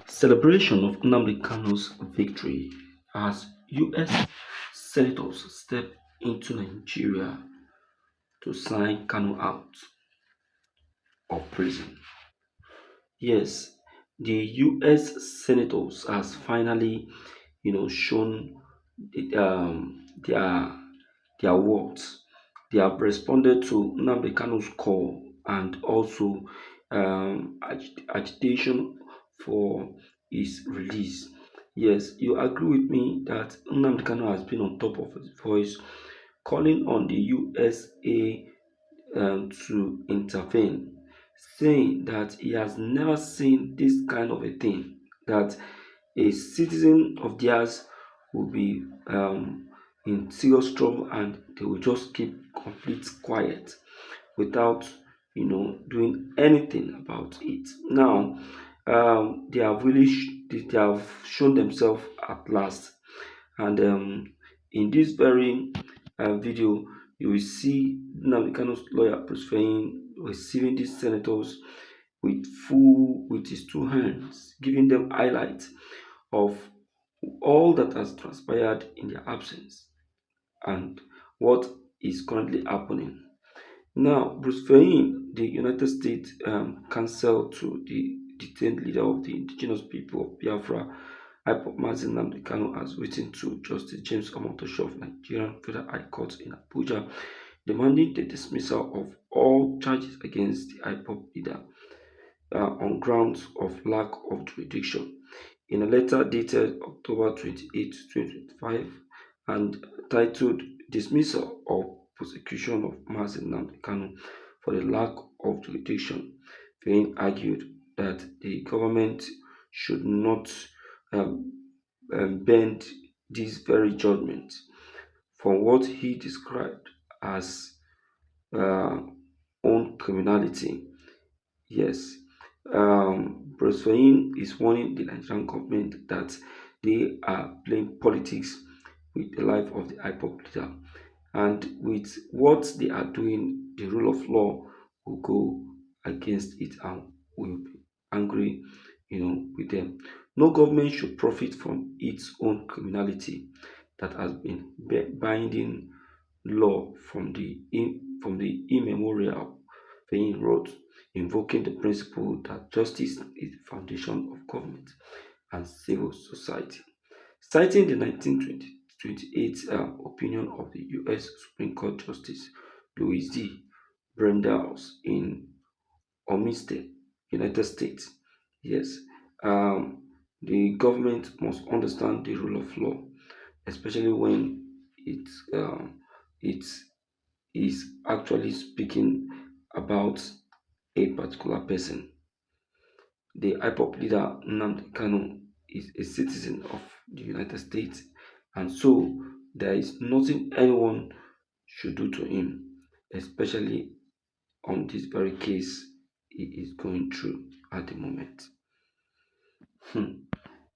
Celebration of Nnamdi Kanu's victory as US senators step into Nigeria to sign Kanu out of prison. Yes, the US senators has finally, shown their worth. They have responded to Nnamdi Kanu's call and also agitation for his release. Yes, you agree with me that Nnamdi Kanu has been on top of his voice, calling on the USA to intervene, saying that he has never seen this kind of a thing, that a citizen of theirs will be in serious trouble and they will just keep complete quiet without doing anything about it. Now they have really they have shown themselves at last, and in this very video, you will see Navicano's lawyer Prosperine receiving these senators with his two hands, giving them highlights of all that has transpired in their absence and what is currently happening. Now, Bruce Fein, the United States counsel to the detained leader of the indigenous people of Biafra, IPOB Mazin Nnamdi Kanu, has written to Justice James Omotosho of Nigerian Federal High Court in Abuja, demanding the dismissal of all charges against the IPOB leader on grounds of lack of jurisdiction. In a letter dated October 28, 2025, and titled Dismissal of Prosecution of Mazin Nnamdi Kanu for the lack of jurisdiction, Fein argued that the government should not um, bend this very judgment for what he described as uh, own criminality. Yes, Bruce Fein is warning the Nigerian government that they are playing politics with the life of the IPOP leader, and with what they are doing, the rule of law will go against it and will be angry, with them. No government should profit from its own criminality that has been binding law from the immemorial. Fein wrote, invoking the principle that justice is the foundation of government and civil society. Citing the 1928 opinion of the U.S. Supreme Court Justice Louis D. Brandeis in Olmsted, United States. Yes, the government must understand the rule of law, especially when it is actually speaking about a particular person. The IPOP leader Nnamdi Kanu is a citizen of the United States, and so there is nothing anyone should do to him, especially on this very case he is going through at the moment. Hmm.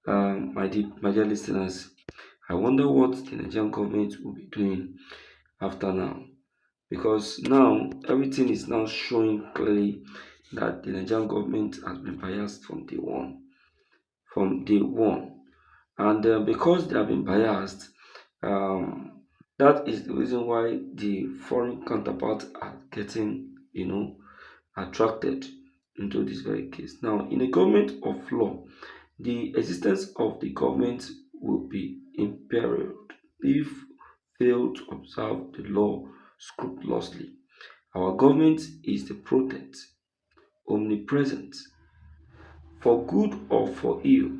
My dear listeners, I wonder what the Nigerian government will be doing after now, because now everything is now showing clearly that the Nigerian government has been biased from day one. From day one, and because they have been biased, um, that is the reason why the foreign counterparts are getting, attracted into this very case. Now, in a government of law, the existence of the government will be imperiled if fail to observe the law scrupulously. Our government is the potent, omnipresent, for good or for ill.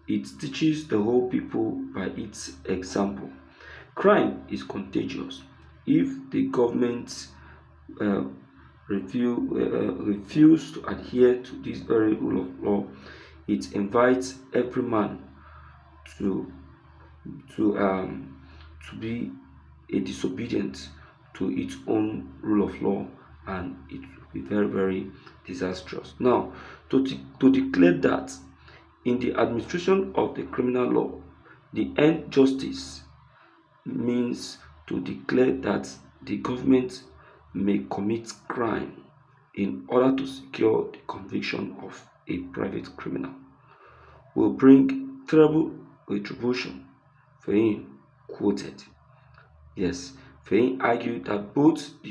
It teaches the whole people by its example. Crime is contagious. If the government uh, refuse to adhere to this very rule of law, it invites every man to to be a disobedient to its own rule of law, and it will be very, very disastrous. Now, to declare that in the administration of the criminal law, the end justice means to declare that the government may commit crime in order to secure the conviction of a private criminal. will bring terrible retribution, Fein quoted. Yes, Fein argued that both the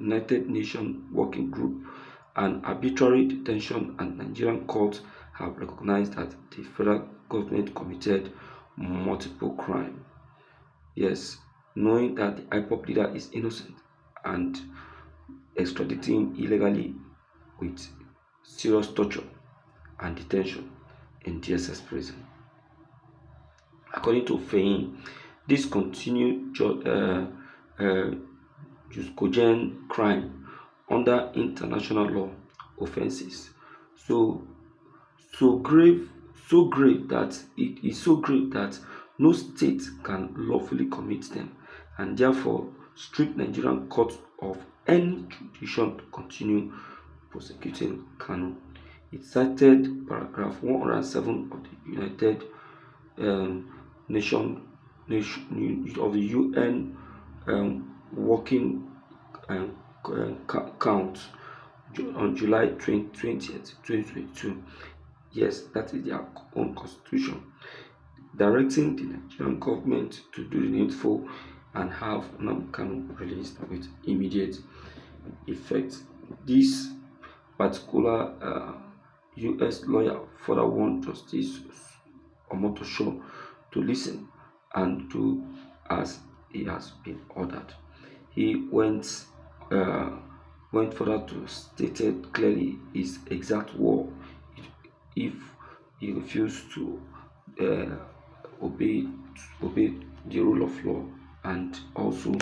United Nations Working Group and arbitrary detention and Nigerian courts have recognized that the federal government committed multiple crimes. Yes, knowing that the IPOP leader is innocent and extraditing him illegally with serious torture and detention in DSS prison. According to Fein, this continued uh, crime under international law offenses. So so grave that it is so grave that no state can lawfully commit them, and therefore stripped Nigerian court of any jurisdiction to continue prosecuting Kanu. It cited paragraph 107 of the United um, Nation, of the UN working count on July 20th, 2022. Yes, that is their own constitution, directing the Nigerian government to do the needful and have Nnamdi Kanu released with immediate effect. This particular US lawyer further warned Justice Omotosho to listen and do as he has been ordered. He uh, went further to stated clearly his exact word if he refused to uh, obey obey the rule of law and also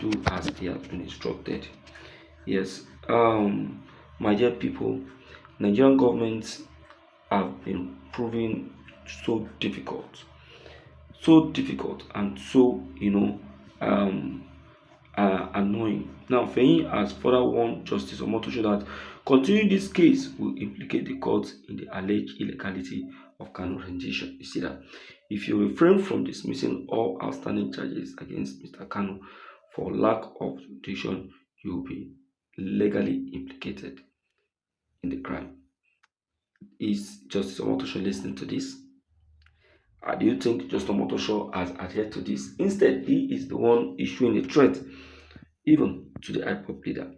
do as he has been instructed. Yes, my dear people, Nigerian governments have been proving so difficult and so annoying. Now, Feyin has further warned Justice Omotosho that continuing this case will implicate the court in the alleged illegality of Kanu rendition. You see that if you refrain from dismissing all outstanding charges against Mr. Kanu for lack of jurisdiction, you will be legally implicated in the crime. Is Justice Omotosho listening to this? Do you think Justice Omotosho has adhered to this? Instead, he is the one issuing a threat even to the IPOP leader.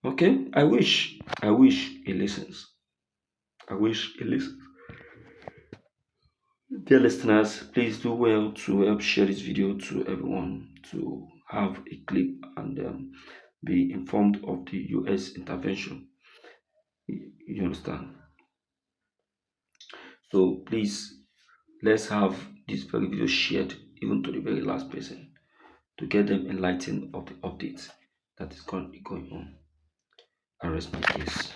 Okay, I wish he listens. I wish he listens. Dear listeners, please do well to help share this video to everyone to have a clip and be informed of the US intervention. You understand? So please, let's have this very video shared even to the very last person to get them enlightened of the updates that is currently going on. I rest my case.